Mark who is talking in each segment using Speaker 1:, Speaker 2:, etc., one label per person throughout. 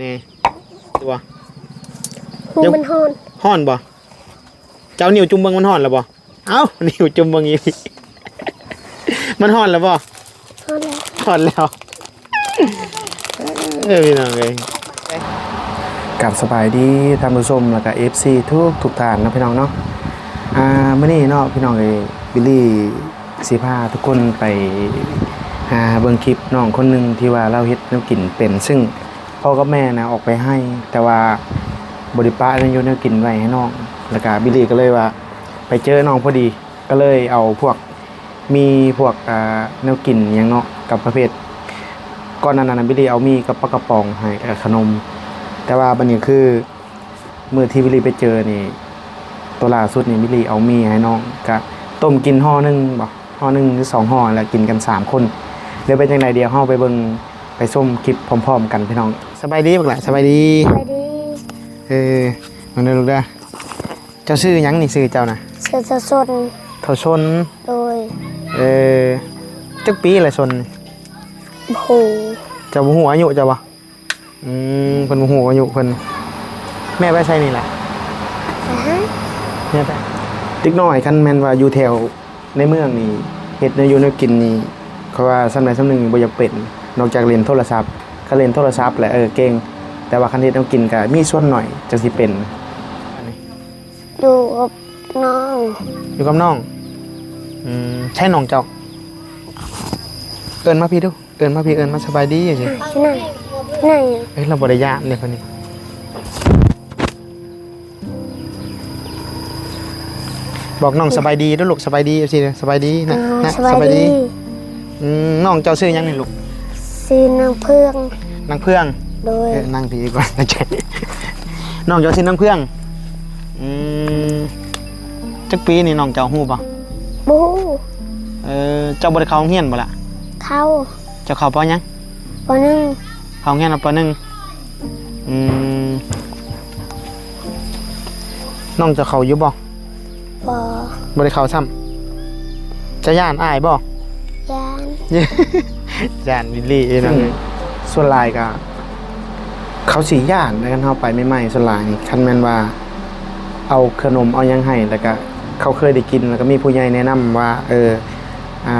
Speaker 1: นี่ตัว
Speaker 2: หูมันฮ้อน
Speaker 1: ฮ้อนบ่เจ้านิ้วจุ่มเบิ่งมันฮ้อนแล้วบ่เอ้านิ้วจุ่มเบิ่งอีกมันฮ้อนแล้วบ่ฮ้อนแล้วพี่น้องเอ้ยกับสบายดีท่านผู้ชมแล้วก็ FC ทุกท่านนะพี่น้องเนาะมื้อนี้เนาะพี่น้องเอ้ยบิลลี่สิพาทุกคนไปหาเบิ่งคลิปน้องคนนึงที่ว่าเราเฮ็ดแนวกินเป็นซึ่งพ่อกับแม่นะออกไปให้แต่ว่าบริปะนั้นอยู่แนวกินไว้ให้น้องแล้วก็บิลลี่ก็เลยว่าไปเจอน้องพอดีก็เลยเอาพวกมีพวกแนวกินอย่างเนาะกับประเภทก่อนนั้นบิลลี่เอามีกับปลากระป๋องให้ขนมแต่ว่าบัดนี้คือมื้อที่บิลลี่ไปเจอนี่ตัวล่าสุดนี่บิลลี่เอามีให้น้องก็ต้มกินห่อนึงบ่ห่อนึงหรือ2ห่อแล้วกินกัน3คนเดี๋ยวเป็นจังไดเดี๋ยวเฮาไปเบิ่งไปชมคลิปพร้อมๆกันพี่น้องสบายดีบักล่ะสบายดีมันได้ลูกเด้อเจ้าชื่อหยังนี่ชื่อเจ้าน่ะ
Speaker 2: ชื่อชน
Speaker 1: เท่าชน
Speaker 2: โดย
Speaker 1: จักปีละชน
Speaker 2: โห
Speaker 1: เจ้าบ่ฮู้อายุเจ้าบ่เพิ่นบ่ฮู้อายุเพิ่นแม่ไปไสนี่ล่ะแม่ไปติ๊กน้อยคันแม่นว่าอยู่แถวในเมืองนี่เฮ็ดอยู่ในกินนี่เขาว่าสำใดสำนึงบ่อยากเป็นนอกจากเล่นโทรศัพท์ก็เล่นโทรศัพท์แหละเก่งแต่ว่าคันเฮ็ดแนวกินก็มีส่วนหน่อยจังสิเป็น
Speaker 2: อยู่กับน้อง
Speaker 1: อยู่กับน้องใช่น้องเจ้าเอิ้นมาพี่ดูเอิ้นมาพี่เอิ้นมาสบายดีจังซี่
Speaker 2: ที่ไหน
Speaker 1: เราบ่ได้ยามเนี่ยคนนี้บอกน้องสบายดีเด้อลูกสบายดีจังซี่สบายดีนะ
Speaker 2: สบายดี
Speaker 1: น้องเจ้าชื่อหยังนี่ลูก
Speaker 2: ชื่อนางเพื่อง
Speaker 1: นางเพื่อง
Speaker 2: โดย
Speaker 1: นั่งพี่ก่อนใจน้องเจ้าชื่อนางเพื่องจักปีนี่น้องเจ้าฮู้บ่
Speaker 2: บ่ฮู้
Speaker 1: เจ้าบ่ได้เข้าโรงเรียนบ่ล่ะ
Speaker 2: เข้า
Speaker 1: เจ้าเข้าป.หยัง
Speaker 2: ป.1
Speaker 1: เข้าโรงเรียนป.1น้องจะเข้าอยู่บ่บ่ได้เข้าซ้ำจะย่านอ้ายบ่ย่านวิลลี่นั่นส่วนหลายก็เขาสิย่านแล้วกันเฮาไปใหม่ๆส่วนหลายนี่คันแม่นว่าเอาขนมเอาหยังให้แล้วก็เขาเคยได้กินแล้วก็มีผู้ใหญ่แนะนำว่า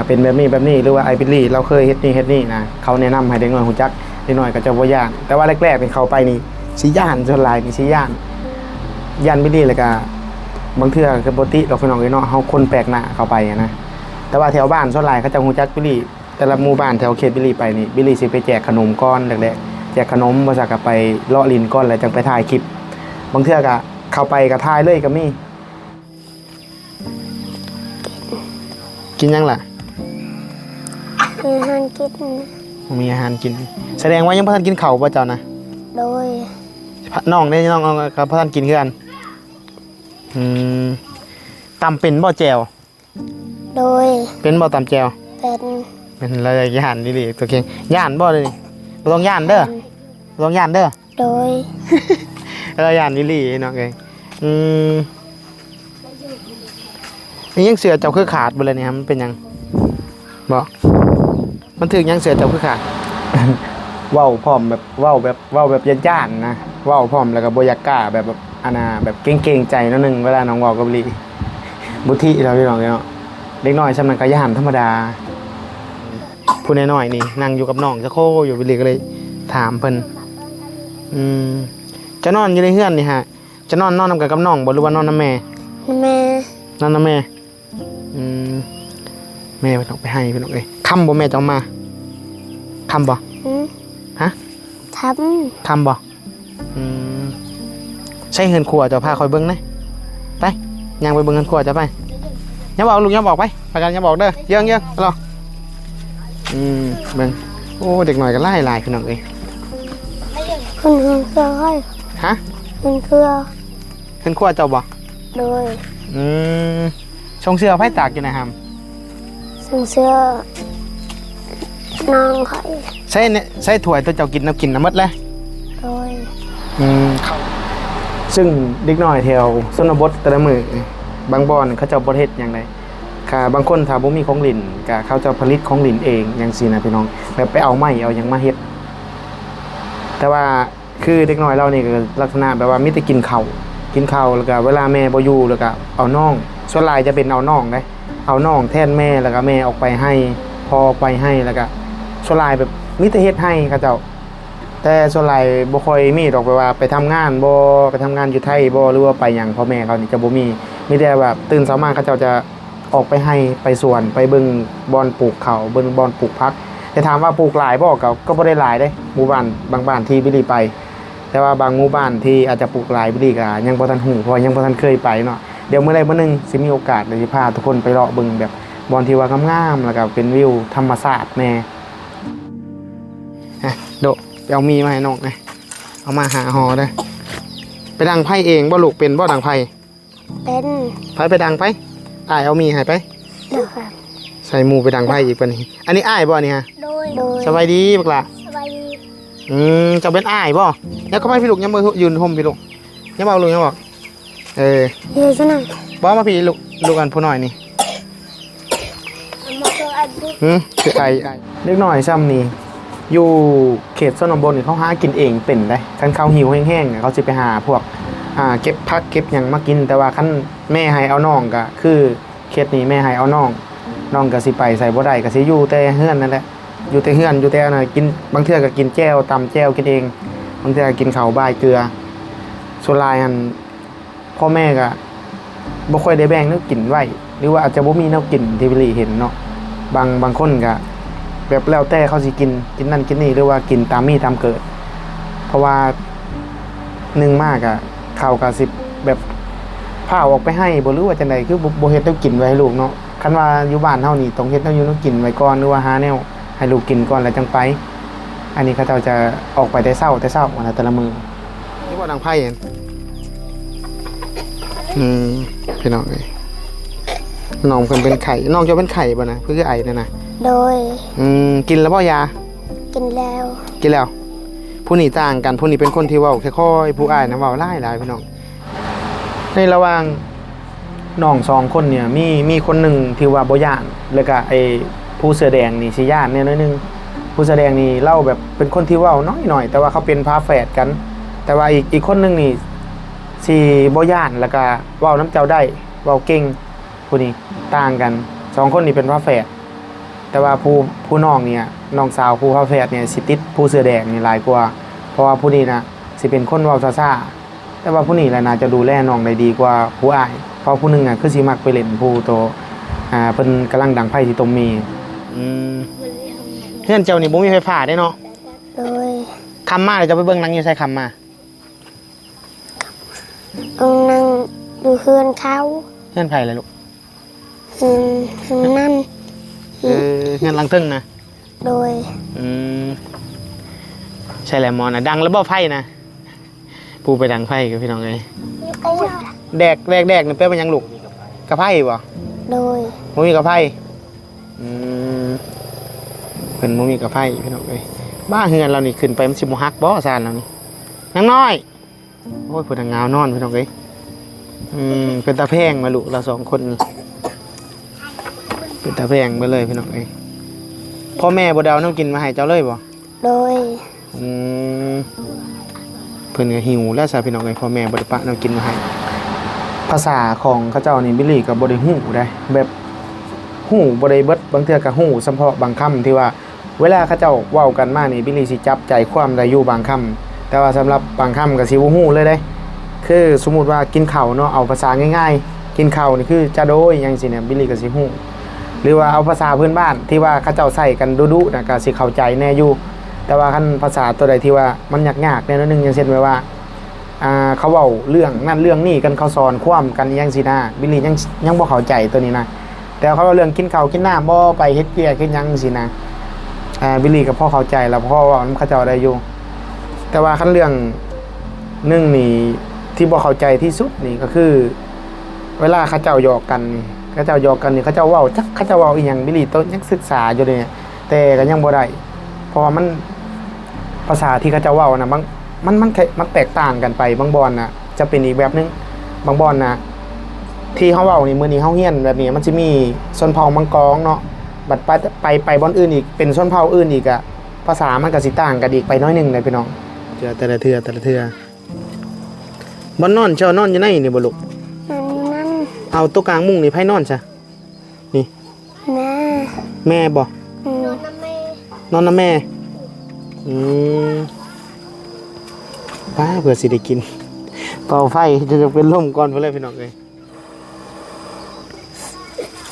Speaker 1: เป็นแบบนี้หรือว่าไอ้บิลลี่เราเคยเฮ็ดนี่นะเขาแนะนำให้เด็กน้อยฮู้จักเด็กน้อยก็จะบ่ย่านแต่ว่าแรกๆเป็นเขาไปนี่สิย่านส่วนหลายนี่สิย่านบิลลี่แล้วก็บางเทื่อก็บ่ติดอกพี่น้องเนาะเฮาคนแปลกหน้าเข้าไปนะแต่ว่าแถวบ้านส่วนหลายเขาจะฮู้จักบิลลี่แต่ละหมู่บ้านแถวเขตบิลลี่ไปนี่บิลลี่สิไปแจกขนมก้อนแรกๆแจกขนมบ่ซักก็ไปเลาะลิ้นก้อนแล้วจังไปถ่ายคลิปบางเทื่อก็เข้าไปก็ถ่ายเลยก็มีกินยังล่ะ
Speaker 2: มีอาหารกิน
Speaker 1: มีอาหารกินแสดงว่ายังบ่ทันกินข้าวบ่เจ้านะ
Speaker 2: โดย
Speaker 1: น้องนี่น้องกับบ่ทันกินคือกันตำเป็นบ่แจ่ว
Speaker 2: โดย
Speaker 1: เป็นบ่ตำแจ่วเป็นระยะย่านนี่ตัวเก่งย่านบ่เลยนี่บ่ต้องย่านเด้อบ่ต้องย่านเด้อ
Speaker 2: โดย
Speaker 1: ระยะย่านนี่น้องเองนี่ยังเสือเจ้าคือขาดบ่เลยนี่ครับมันเป็นยังบ่มันถึงยังเสือเจ้าคือขาดเว้าพร้อมแบบเว้าแบบย่านๆนะเว้าพร้อมแล้วก็บ่อยากกล้าแบบอาณาแบบเก่งๆใจนิดนึงเวลาน้องเว้ากับลีบุธิเราพี่น้องเนาะเด็กน้อยซำนั้นก็ย่านธรรมดาผู้น้อยๆนี่นั่งอยู่กับน้องจะโคอยู่บิลลี่ก็เลยถามเพิ่นจะนอนอยู่ในเฮือนนี่ฮะจะนอนนำกันกับน้องบ่หรือว่านอนนำแม่นอนนำแม่แม่ไปต้องไปให้พี่น้องเอ้ยค่ำบ่แม่จะมาค่ำบ่ฮะค่ำบ่ใช่เฮือนครัวจะพาคอยเบิ่งนะไปย่างไปเบิ่งเฮือนครัวจะไปอย่าบอกลูกอย่าบอกไปกันอย่าบอกเด้อเยอะรอเบิ่งโอ้เด็กหน่อยก็ไล่พี่น้องเอ้ย
Speaker 2: เฮือนครัว
Speaker 1: ฮะ
Speaker 2: เฮือนครัว
Speaker 1: เจ้าบ่
Speaker 2: โดย
Speaker 1: ชงเสื้อไผตากอยู่นะฮัม
Speaker 2: ส่งเสื้อน้องไข่
Speaker 1: ใส่ถ้วยตัวเจ้ากินน้ำหมดแล้ว
Speaker 2: โดย
Speaker 1: ซึ่งเด็กน้อยแถวชนบทแต่ละมื้อบางบ่อนเขาเจ้าบ่เฮ็ดหยังไดค่ะบางคนถ้าบ่มีของหลินก็เขาจะผลิตของหลินเองจังซี่นะพี่น้องแบบไปเอาไม้เอาหยังมาเฮ็ดแต่ว่า คือเด็กน้อยเรานี่ก็ลักษณะแบบว่ามีแต่กินข้าวแล้วก็เวลาแม่บ่อยู่แล้วก็เอาน้องส่วนหลายจะเป็นเอาน้องได้เอาน้องแทนแม่แล้วก็แม่ออกไปให้พอออกไปให้แล้วก็ส่วนหลายแบบมีแต่เฮ็ดให้เขาเจ้าแต่ส่วนหลายบ่ค่อยมีดอกไปว่าไปทำงานบ่ไปทำงานอยู่ไทยบ่หรือว่าไปหยังพ่อแม่เขานี่จะบ่มีแต่แบบตื่นเช้ามาเขาเจ้าจะออกไปให้ไปสวนไปเบิ่งบอนปลูกข้าวเบิ่งบอนปลูกผักแต่ถามว่าปลูกหลายบ่ก็บ่ได้หลายเด้หมู่บ้านบางบ้านที่บิลลี่ไปแต่ว่าบางหมู่บ้านที่อาจจะปลูกหลายบิลลี่ก็ยังบ่ทันฮู้เพราะยังบ่ทันเคยไปเนาะเดี๋ยวมื้อใดมื้อหนึงสิมีโอกาสเลยสิพาทุกคนไปเลาะเบิ่งแบบบอนที่ว่างามๆแล้วก็เป็นวิวธรรมชาติแน่โดไปเอามีมาให้น้องนะเอามาหาหอได้ไปดังไพ่เองบ่ลูกเป็นบ่ดังไพ่
Speaker 2: เป็น
Speaker 1: ไปดังไปอ้ายเอามีให้ไป
Speaker 2: เด้อครับ
Speaker 1: ใส่หมูไปดังไพ่อีกปะนี่อันนี้อ้ายบ่นี่ฮะ
Speaker 2: โดย
Speaker 1: สบายดีบักล่ะ
Speaker 2: สบายดี
Speaker 1: เจะเป็นอ้ายบ่แล้วก็ไปพี่ลูกยังบ่ยืนห่มพี่ลูกยังบ่ลูกยังบ่
Speaker 2: เฮ้ยซะหน่อย
Speaker 1: บ่มาพี่ลูกกันผู้น้อยนี่
Speaker 2: มาตัวอันนี้
Speaker 1: คืออ้ายเล็กน้อยซ้ำนี่อยู่เขตชนบทนี่เขาหากินเองเป็นได้คันเขาหิวแห้งๆเขาสิไปหาพวกเก็บผักเก็บหยังมากินแต่ว่าคันแม่ให้เอาน้องก็คือเขตนี้แม่ให้เอาน้องก็สิไปใส่บ่ได้ก็สิอยู่แต่เฮือนนั่นแหละอยู่แต่เฮือนอยู่แต่น่ะกินบางเทื่อก็กินแจ่วตำแจ่วกินเองบางเทื่อก็กินข้าวบ่ายเกลือส่วนหลายอันพ่อแม่ก็บ่ค่อยได้แบ่งแนวกินไว้หรือว่าอาจจะบ่มีแนวกินที่บิลลี่เห็นเนาะบางคนก็แบบแล้วแต่เขาสิกินนั่นกินนี่หรือว่ากินตามมีตามเกิดเพราะว่าหนึ่งมากอะเขาก็สิแบบพาออกไปให้บ่รู้ว่าจังไดคือบ่เฮ็ดแนวกินไว้ให้ลูกเนาะคันว่าอยู่บ้านเฮานี่ต้องเฮ็ดแนวอยู่แนวกินไว้ก่อนหรือว่าหาแนวให้ลูกกินก่อนแล้วจังไปอันนี้เขาเจ้าจะออกไปแต่เช้าวันละแต่ละมื้อนี่บ่ดังไผเห็นพี่น้องเอ้ยน้องเพิ่นเป็นไข้น้องจะเป็นไข้บ่นะเพิ่นคือไอนั่นน่ะ
Speaker 2: โดย
Speaker 1: กินแล้วบ่ยา
Speaker 2: กินแล้ว
Speaker 1: กินแล้วผู้นี้ต่างกันผู้นี้เป็นคนที่เว้าค่อยๆผู้อ้ายนะเว้าหลายพี่น้องในระหว่างน้องสองคนเนี่ยมีคนหนึ่งที่ว่าบ่ย่านแล้วก็ไอ้ผู้เสื้อแดงนี่สิย่านเนี่ยน้อยนึงผู้เสื้อแดงนี่เล่าแบบเป็นคนที่เว้าน้อยหน่อยแต่ว่าเขาเป็นพาแฝดกันแต่ว่าอีกคนหนึงนี่สิบ่ย่านแล้วก็เว้าน้ำเจ้าได้เว้าเก่งผู้นี้ต่างกันสองคนนี้เป็นพาแฝดแต่ว่าผู้น้องเนี่ยน้องสาวผู้พาแฝดเนี่ยสิติดผู้เสื้อแดงนี่หลายกว่าเพราะว่าผู้นี้นะสิเป็นคนเว้าซ่าๆแต่ว่าผู้นี้แหละน่าจะดูแลน้องได้ดีกว่าผู้อ้ายเพราะผู้นึงอ่ะคือสิมักไปเล่นผู้โตเพิ่นกำลังดังไพ่ที่ตรงมีเพื่อนเจ้านี่บ่มีไฟฟ้าได้เนาะ
Speaker 2: โดย
Speaker 1: คำมาเดี๋ยวจะไปเบิ่งหนังอยู่ใส่คำมา
Speaker 2: นั่งดูเฮือนเขา
Speaker 1: เพื่อนไผเลยลูก
Speaker 2: นั่น
Speaker 1: เพื่อนหลังทึ่งนะ
Speaker 2: โดย
Speaker 1: ใช่แหละมอนะดังแล้วบ่ไพ่นะปูไปดังไพ่กับพี่น้องเลยแดกนี่เป๊ะมันยังลูกกระไพ่บ่
Speaker 2: โดย
Speaker 1: มุมีกระไพ่เป็นมุมีกระไพ่พี่น้องเลยบ้าเฮือนเรานี่ขึ้นไปมันสิบโมฮักบ่ซานเรานี่นังน้อยโอ้ยพูดทางเงานอนพี่น้องเลยเป็นตาแพงมาลูกเราสองคนเป็นตาแพงไปเลยพี่น้องเลยพ่อแม่บ่ดาวน้ำกินมาให้เจ้าเลยบ่
Speaker 2: โดย
Speaker 1: เพิ่นก็หิวแล้วซะพี่น้องเอ้ยพ่อแม่บ่ได้ปะน้ำกินมาให้ภาษาของเขาเจ้านี่บิลลี่ก็บ่ได้ฮู้ได้แบบฮู้บ่ได้เบิดบางเทื่อก็ฮู้เฉพาะบางคำที่ว่าเวลาเขาเจ้าเว้ากันมานี่บิลลี่สิจับใจความได้อยู่บางคำแต่ว่าสำหรับบางคำก็สิบ่ฮู้เลยเด้คือสมมุติว่ากินข้าวเนาะเอาภาษาง่ายๆกินข้าวนี่คือจะโดยจังซี่เนี่ยบิลลี่ก็สิฮู้หรือว่าเอาภาษาพื้นบ้านที่ว่าเขาเจ้าใช้กันดุๆน่ะก็สิเข้าใจแน่อยู่แต่ว่าคันภาษาตัวใดที่ว่ามันยากๆแน่นอนนึงอย่างเช่นว่าเขาเว้าเรื่องนั่นเรื่องนี้กันเขาสอนความกันอย่างสินะบิลลี่ยังบ่เข้าใจตัวนี้นะแต่เขาเรื่องกินข้าวกินน้ำบ่ไปเฮ็ดเวียกเฮ็ดหยังสินะบิลลี่ก็พอเข้าใจแล้วพอเว้านำเขาเจ้าได้อยู่แต่ว่าคันเรื่องนึงนี่ที่บ่เข้าใจที่สุดนี่ก็คือเวลาเขาเจ้าหยอกกันนี่เขาเจ้าหยอกกันนี่เขาเจ้าเว้าจักเขาเจ้าเว้าอีหยังบิลลี่ต้องยังศึกษาอยู่เลยแต่ก็ยังบ่ได้เพราะว่ามันภาษาที่เขาเจ้าเว้านะมันแตกต่างกันไปบางบอนน่ะจะเป็นอีกแบบนึงบางบอนน่ะที่เขาเว้านี่มื้อนี้เฮาเฮียนแบบนี้มันสิมีชนเผ่ามังกรเนาะบัดไปบอนอื่นอีกเป็นชนเผ่าอื่นอีกอะภาษามันก็สิต่างกันอีกไปน้อยนึงเลยพี่น้อง เจอแต่ละเทื่อบ่นอนเช้านอนอยู่ไหนนี่บ่ลูก
Speaker 2: นั่น
Speaker 1: เอาตัวกลางมุ้งนี่ไผนอนซะนี่
Speaker 2: แม่
Speaker 1: แม่บ่
Speaker 2: อืม
Speaker 1: นอนนำแม่ป้าเผื่อสิได้กินเป่าไฟจะเป็นลมก่อนพุ่นเลยพี่น้องเอ้ย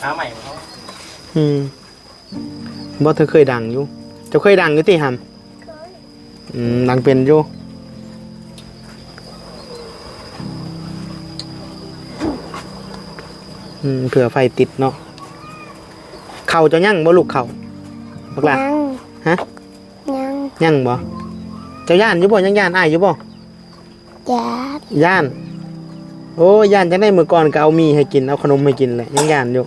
Speaker 3: ขาใหม่เขา
Speaker 1: บ่เธอเคยดังอยู่เจ้าเคยดังอยู่ติหำดังเป็นอยู่เผื่อไฟติดเนาะเข่าจะยั่งบ่ลูกเข่าบักล่ะ
Speaker 2: ยัง
Speaker 1: ฮะ
Speaker 2: ยัง
Speaker 1: ยั่งบ่เจ้าย่านอยู่บ่ยังย่านอ้ายอยู่บ่
Speaker 2: ยาด
Speaker 1: ย่านโอ้ย่านจังได้มื้อก่อนก็เอามีให้กินเอาขนมให้กินแหละยังย่านอยู่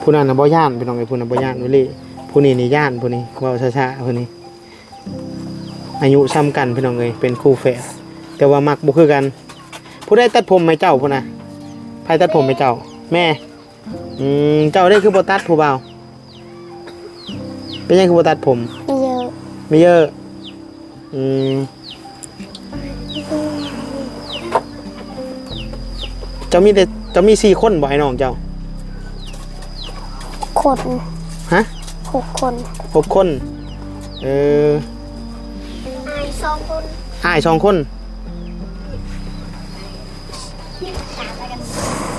Speaker 1: ผู้นั้นน่ะบ่ย่านพี่น้องไอ้ผู้นั้นบ่ย่านวิลี่ผู้นี้นี่ย่านผู้นี้เว้าช้าๆผู้นี้อายุซ้ำกันพี่น้องเอ้ยเป็นคู่แฝดแต่ว่ามักบ่คือกันผู้ใดตัดผมให้เจ้าพุ่นน่ะไผตัดผมให้เจ้าแม่เจ้าได้คือบ่ตัดผู้บ่าวเป็นหยังคือบ่ตัดผม
Speaker 2: ไม่เยอะ
Speaker 1: ไม่เยอะเจ้ามี4คนบ่ให้น้องเจ้า
Speaker 2: คน
Speaker 1: ฮะ
Speaker 2: 6 คน
Speaker 1: 6 คน
Speaker 2: อาย2 คน
Speaker 1: อ้าย2 คน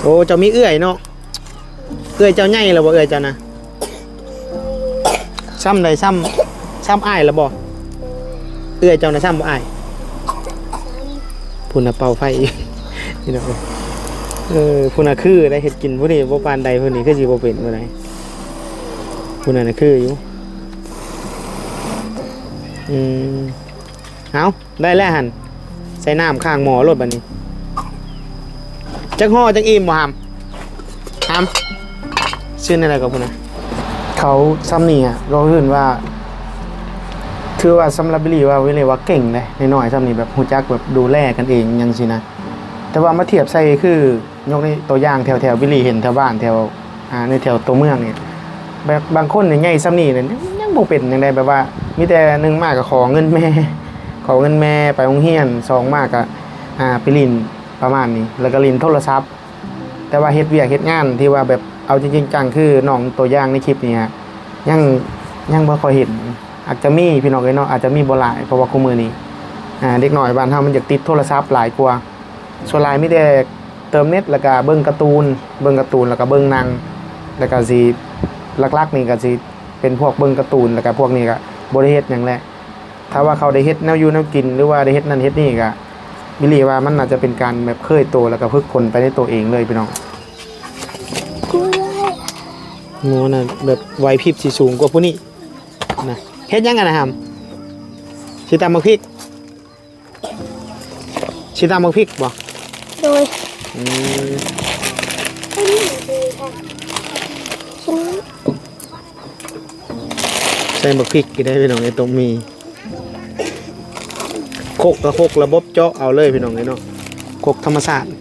Speaker 1: โอ้เจ้ามีเอื้อยเนาะเอื้อยเจ้าใหญ่แล้วบ่เอื้อยเจ้านะซ้ำใดซ้ำอ้ายแล้วบ่เอื้อยเจ้านะซ้ำบ่อ้ายพุ่นน่ะเป่าไฟอีกนี่เนาะพุ่นน่ะคือได้เฮ็ดกินผู้นี้บ่ปานใดผู้นี้คือสิบ่เป็นผู้ใดพุ่นน่ะคืออยู่เอาได้แล้วหั่นใส่น้ำข้างหม้อรถบัดนี้จักห่อจักอิ่มบ่หำชื่ออะไรกับพุ่นน่ะเขาซ้ำนี่อ่ะเราเห็นว่าคือว่าสำหรับบิลลี่ว่าเวลาว่าเก่งเลยน้อยๆซ้ำนี่แบบฮู้จักแบบดูแลกันเองจังซี่นะแต่ว่ามาเทียบใส่คือยกในตัวอย่างแถวบิลลี่เห็นแถวบ้านแถวในแถวตัวเมืองนี่แบบบางคนนี่ใหญ่ซ้ำนี่เนี่ยยังบ่เป็นจังได๋แบบว่ามีแต่1มากก็ขอเงินแม่ไปโรงเรียน2มากก็ไปเล่นประมาณนี้แล้วก็เล่นโทรศัพท์แต่ว่าเฮ็ดเวียกเฮ็ดงานที่ว่าแบบเอาจริงๆจังคือน้องตัวอย่างในคลิปนี้ฮะยังบ่ค่อยเห็นอาจจะมีพี่น้องเอ้ยเนาะอาจจะมีบ่หลายเพราะว่าคุมื้อนี้เด็กน้อยบ้านเฮามันอยากติดโทรศัพท์หลายกว่าส่วนหลายมีแต่เติมเน็ตแล้วก็เบิ่งการ์ตูนแล้วก็เบิ่งหนังแล้วก็สิหลักๆนี่ก็สิเป็นพวกเบิ่งการ์ตูนแล้วก็พวกนี้ก็บ่ได้เฮ็ดหยังแหละถ้าว่าเขาได้เฮ็ดแนวอยู่แนวกินหรือว่าได้เฮ็ดนั่นเฮ็ดนี่ก็บิลลี่ว่ามันน่าจะเป็นการแบบเคยโตแล้วก็ฝึกฝนไปในตัวเองเลยพี่น้อง
Speaker 2: กูเลย
Speaker 1: โง่น่ะแบบไหวพริบสิสูงกว่าผู้นี้นะเฮ็ดยังไงนะครับสิตำบักพริกบ่
Speaker 2: โดย
Speaker 1: อืม
Speaker 2: ฉัน
Speaker 1: ใส่บักพริกก็ได้พี่น้องไอ้ตรงมีโคกระระบบเจาะเอาเลยพี่น้องไอ้เนาะโคกธรรมศาสตร์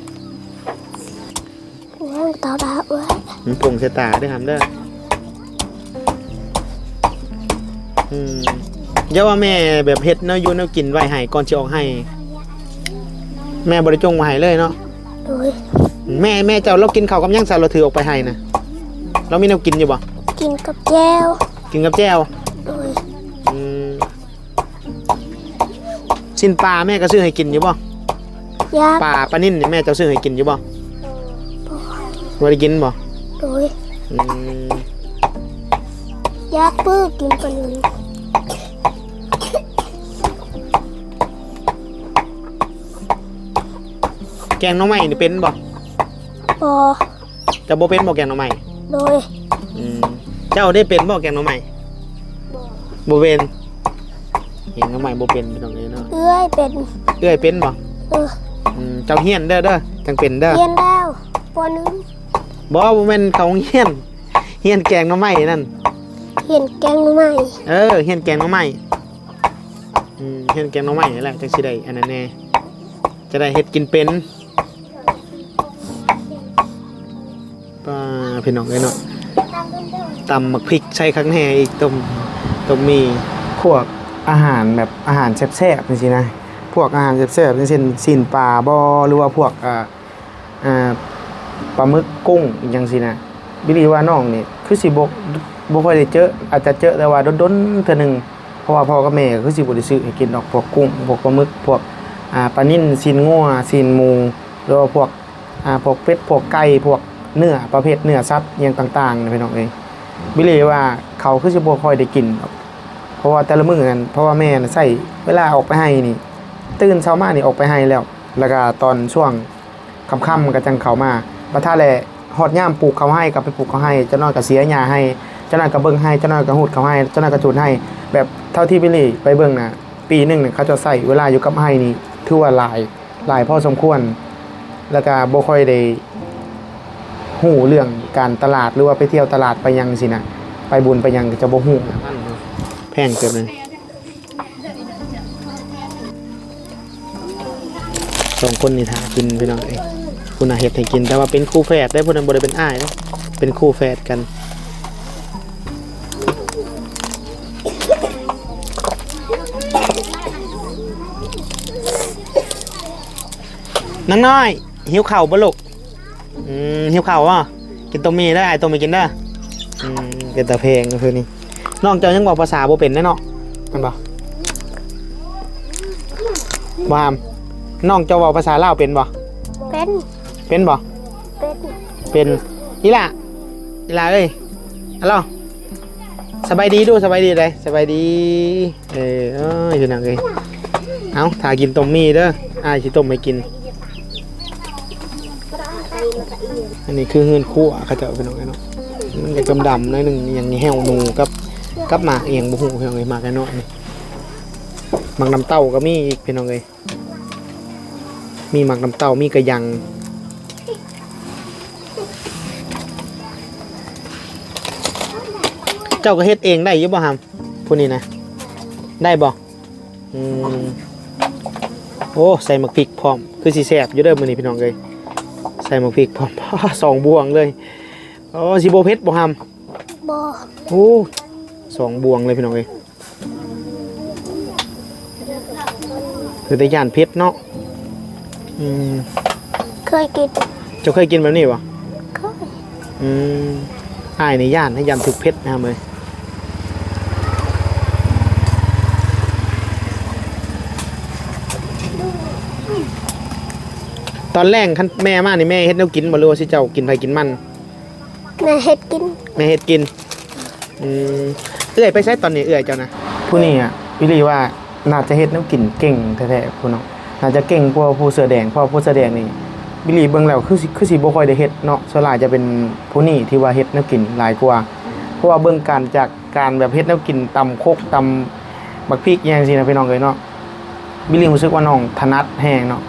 Speaker 2: ยังต่อดาวเว้ย
Speaker 1: มันผงใส่ตาด้วยครับเด้ออย่าว่าแม่แบบเฮ็ดแนวอยู่แนวกินไว้ให้ก่อนสิออกให้แม่บ่ได้จงไว้ให้เลยเนาะ
Speaker 2: โดย
Speaker 1: แม่เจ้าเรากินข้าวกับหยังซะเราถือออกไปให้นะเรามีแนวกินอยู่บ่
Speaker 2: กินกับแก้ว
Speaker 1: กินกับแจ่ว
Speaker 2: โดย
Speaker 1: สิ้นปลาแม่ก็ซื้อให้กินอยู่บ่
Speaker 2: ยา
Speaker 1: ปลานิ่นนี่แม่เจ้าซื้อให้กินอยู่บ่บ่ได้กินบ่
Speaker 2: โดยยาปื้อกินปลาหนึ่ง
Speaker 1: แกงหน่อไม้นี่เป็นบ่
Speaker 2: ปอ
Speaker 1: เจ้าบ่เป็นบ่แกงหน่อไม้
Speaker 2: โดย
Speaker 1: เจ้าได้เป็นบ่แกงหน่อไม้บ่เป็นแกงหน่อไม้บ่เป็นพี่น้องเอ้ยเนาะ
Speaker 2: เอื้อยเป็น
Speaker 1: เอ้ยเป็นบ่ เจ้าเฮียนเด้อจังเป็นเด้อ
Speaker 2: เรียนดาวปอหนึ่ง
Speaker 1: บ่แม่นเขาเฮียนแกงหน่อไม้นั่น
Speaker 2: เรียนแกงใหม่
Speaker 1: เฮียนแกงหน่อไม้เฮียนแกงหน่อไม้นี่แหละจังสิได้อันนั้นแน่จะได้เฮ็ดกินเป็นป้าพี่น้องเอ้ยเนาะตำหมักพริกใส่ข้างแหน่อีกต้มมีโค พวกอาหารแบบอาหารแซ่บๆจังซี่นะพวกอาหารแซ่บๆอย่างเช่นซีนปลาบ่หรือว่าพวกปลาหมึกกุ้งอีกจังซี่นะบิลลี่ว่าน้องนี่คือสิบ่ค่อยได้เจออาจจะเจอแต่ว่าดนๆเทื่อนึงเพราะว่าพ่อกับแม่ก็คือสิบ่ได้ซื้อให้กินดอกพวกกุ้งพวกปลาหมึกพวกปลานิ่นซีนงัวซีนหมูหรือว่าพวกเป็ดพวกไก่พวกเนื้อประเภทเนื้อสัตว์อย่างต่างๆนะพี่น้องเอ้ยบิลลี่ว่าเขาคือสิบ่ค่อยได้กินดอกเพราะว่าแต่ละมื้อนั้นเพราะว่าแม่น่ะใช้เวลาออกไปให้นี่ตื่นเช้ามานี่ออกไปให้แล้วก็ตอนช่วงค่ำๆก็จังเข้ามาบัดท่าแลฮอดยามปลูกเขาให้ก็ไปปลูกเขาให้เจ้าน้อยก็เสียหญ้าให้เจ้าน้อยก็เบิ่งให้เจ้าน้อยก็หูดเขาให้เจ้าน้อยก็จูดให้แบบเท่าที่บิลลี่ไปเบิ่งน่ะปีนึงเนี่ยเขาจะใช้เวลาอยู่กับให้นี่ถือว่าหลายพอสมควรแล้วก็บ่ค่อยได้ฮู้เรื่องการตลาดหรือว่าไปเที่ยวตลาดไปยังสินะไปบุญไปยังก็จะบ่ฮู้แพงเกินเลยสองคนนี่ท่ากินพี่น้องเอ้ยคุณน่ะเฮ็ดให้กินแต่ว่าเป็นคู่แฝดได้พุ่นนั้นบ่ได้เป็นอ้ายนะเป็นคู่แฝดกันนังน้อยหิวข้าวบ่ลูกหิวข้าววะกินต้มมีได้ไอ้ต้มมีกินได้เป็นตาเพลงก็คือนี่น้องเจ้ายังบอกภาษาบ่เป็นแน่เนาะมันบ่บ่ามน้องเจ้าบอกภาษาลาวเป็นบ่เป็นบ่เป็นอีหล่ะเอ้ยฮัลโหลสบายดีดูสบายดีเลยสบายดีอยู่นั่งเลยเอาถ้ากินต้มมีเด้ออ้ายสิต้มให้กินอันนี้คือเฮือนคั่วเขาจะเป็นอะไรเนาะมันจะดำๆหน่อยนึงอย่างนี้แห้วนูกับหมากเอียงบุหูเพียงเลยหมากไอ้เนาะนี่หมากน้ำเต้าก็มีอีกเป็นอะไรมีหมากน้ำเต้ามีกระยังเจ้าก็เฮ็ดเองได้ยุบ่ฮัมพูดนี่นะได้บ่โอ้ใส่หมักพริกพร้อมคือสีแซ่บอยู่เด้อมื้อนี้พี่น้องเลยใส่หมักพริกพร้อม2 บวงเลยโอ้สิบ่เผ็ดบ่ฮัมบ่โอ้2 บวงเลยพี่น้องเลยคือแต่ย่านเผ็ดเนาะ
Speaker 2: เคยกิน
Speaker 1: เจ้าเคยกินแบบนี้บ่
Speaker 2: เคย
Speaker 1: อ้ายในย่านให้ยำถึกเผ็ดนะครับเลยตอนแรกคันแม่มานี่แม่เฮ็ดแนวกินบ่รู้ว่าสิเจ้ากินไผกินมัน
Speaker 2: แม่เฮ็ดกิน
Speaker 1: เอื้อยไปใช้ตอนนี้เอื้อยเจ้านะผู้นี้อ่ะพี่ลีว่าน่าจะเฮ็ดแนวกินเก่งแท้ๆผู้น้องน่าจะเก่งกว่าผู้เสื้อแดงเพราะผู้เสื้อแดงนี่บิลลี่เบิ่งแล้วคือสิบ่ค่อยได้เฮ็ดเนาะส่วนหลายจะเป็นผู้นี้ที่ว่าเฮ็ดแนวกินหลายกว่าเพราะว่าเบิ่งจากการแบบเฮ็ดแนวกินตำโคกตำบักพริกอย่างซี่นะพี่น้องเอ้ยเนาะบิลลี่รู้สึกว่าน้องถนัดแฮงเนาะ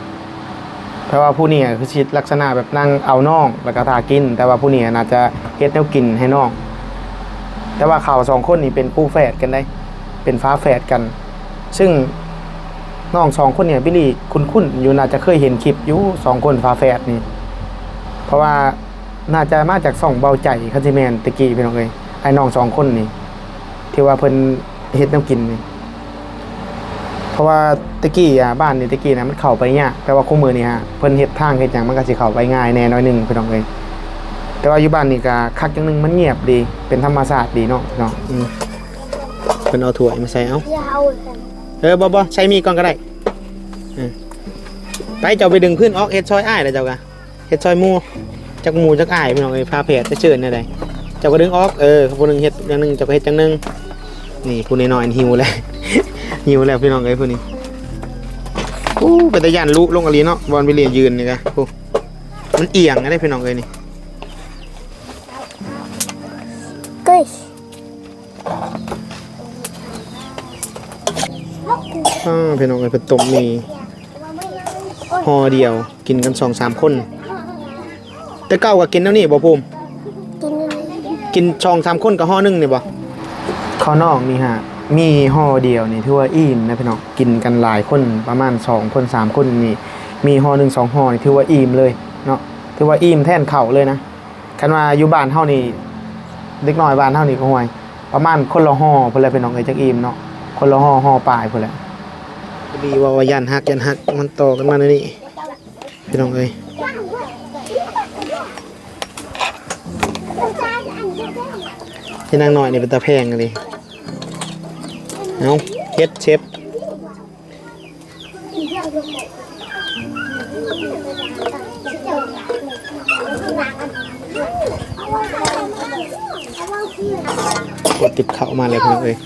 Speaker 1: เพราะว่าผู้นี้คือสิลักษณะแบบนั่งเอาน้องแล้วก็ทากินแต่ว่าผู้นี้น่าจะเฮ็ดแนวกินให้น้องแต่ว่าเขา2 คนนี่เป็นคู่แฝดกันได้เป็นฟ้าแฝดกันซึ่งน้อง2 คนเนี่ยบิลลี่คุ้นๆอยู่น่าจะเคยเห็นคลิปอยู่2 คนฟ้าแฝดนี่เพราะว่าน่าจะมาจาก2 เบาใจคันสิแม่นตะกี้พี่น้องเอ้ยไอ้น้อง2 คนนี่ที่ว่าเพิ่นเฮ็ดแนวกินนี่เพราะว่าตะกี้บ้านนี่ตะกี้นะมันเข้าไปยากแต่ว่าคู่มือนี่ฮะเพิ่นเฮ็ดทางเฮ็ดหยังมันก็สิเข้าไปง่ายแน่น้อยนึงพี่น้องเอ้ยแต่ว่าอยู่บ้านนี่ก็คักจังนึงมันเงียบดีเป็นธรรมชาติดีเนาะเเพิ่นเอาถ้วยมาใส่เอาบ่ใช้มีก่อนก็ได้ไปเจ้าไปดึงขึ้นออกเฮ็ดซอยอ้ายแล้วเจ้ากะเฮ็ดซอยหมูจักหมูจักอ้ายพี่น้องเอ้ยพาแผดจะเชิญได้ไดเจ้าก็ดึงออกผู้นึงเฮ็ดอย่างนึงเจ้าก็เฮ็ดจังนึงนี่ผู้น้อยๆหิวแล้ว หิวแล้วพี่น้องเอ้ยผู้นี้เป็นตะย่านลุลงอลีเนาะบอลไปเรียนยืนนี่กะมันเอียงได้พี่น้องเอ้ยนี่พี่น้องเอ้ยเป็นต้มมีห่อเดียวกินกัน2-3 คนแต่เก้าก็กินแล้วนี่บ่ภูมิกิน2-3 คนกับห่อนึงนี่บ่ข้าวนอกนี่ฮะมีห่อเดียวนี่ถือว่าอิ่มนะพี่น้องกินกันหลายคนประมาณ2 คน 3 คนนี่มีห่อ1 2 ห่อนี่ถือว่าอิ่มเลยเนาะถือว่าอิ่มแทนข้าวเลยนะคันว่าอยู่บ้านเฮานี่เด็กน้อยบ้านเฮานี่ก็ห่วยประมาณคนละห่อเพิ่นเลยพี่น้องเอ้ยจักอิ่มเนาะ คนละห่อปลายพุ่นแหละดีว่ายันหักมันต่อกันมาในนี่พี่น้องเอ้ยที่นั่งหน่อยนี่เป็นตาแพงเลยเอาเฮ็ดเชฟกดติดเข่ามาเลยพี่น้องเอ้ย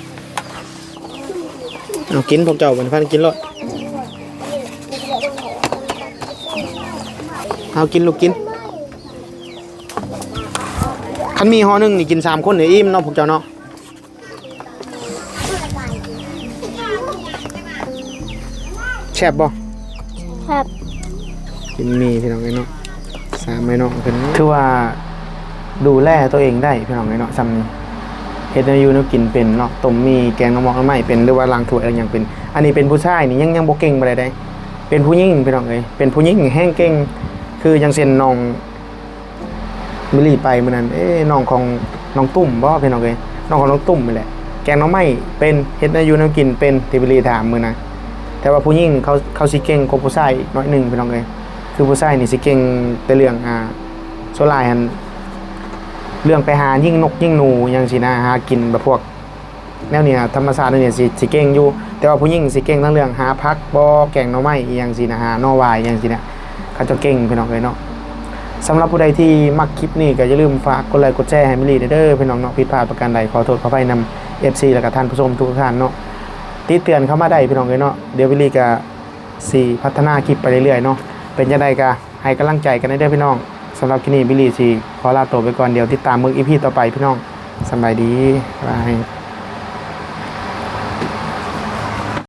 Speaker 1: เอากินพวกเจ้าเป็นพันกินรถเอากินลูกกินคันมีห่อหนึ่งนี่กิน3 คนเนี่ยอิ่มเนาะพวกเจ้าเนาะแซ่บบ่
Speaker 2: ครับ
Speaker 1: กินมีพี่น้องไอ้เนาะ3ไอ้เนาะเพิ่นคือว่าดูแลตัวเองได้พี่น้องไอ้เนาะซ้ำนี้เฮ็ดให้อยู่เนาะกินเป็นเนาะต้มมีแกงหน่อไม้เป็นหรือว่าล้างถ้วยอะไรอย่างเป็นอันนี้เป็นผู้ชายนี่ยังบ่เก่งปานใดเป็นผู้หญิงพี่น้องเอ้ยเป็นผู้หญิงแห้งเก่งคือจังเช่นน้องมิลลี่ไปมื้อนั้นน้องของน้องตุ้มบ่พี่น้องเอ้ยน้องของน้องตุ้มนี่แหละแกงหน่อไม้เป็นเฮ็ดให้อยู่เนาะกินเป็นที่มิลลี่ถามมื้อนั้นแต่ว่าผู้หญิงเขาสิเก่งกว่าผู้ชายน้อยหนึงพี่น้องเอ้ยคือผู้ชายนี่สิเก่งแต่เรื่องโซลายอันเรื่องไปหายิ่งนกยิ่งหนูอย่างสินะหากินแบบพวกแนวเนี่ยธรรมชาติเนี่ยสิเก่งอยู่แต่ว่าผู้หญิงสิเก่งทั้งเรื่องหาพักบ่แกงหน่อไม้อีหยังสินะหาหน่อวายอีหยังสินะเขาจะเก่งพี่น้องเอ้ยเนาะสำหรับผู้ใดที่มักคลิปนี้ก็อย่าลืมฝากกดไลค์กดแชร์ให้มิลลี่เด้อพี่น้องเนาะผิดพลาดประการใดขอโทษขออภัยนำ FC และก็ท่านผู้ชมทุกท่านเนาะติดเตือนเข้ามาได้พี่น้องเอ้ยเนาะเดี๋ยวมิลลี่ก็สิพัฒนาคลิปไปเรื่อยๆเนาะเป็นจังได๋ก็ให้กำลังใจกันเด้อพี่น้องสำหรับคลิปนี้มิลลี่สิขอลาตัวไปก่อนเดี๋ยวติดตามมื้อ EP ต่อไปพี่น้องสบายดีบาย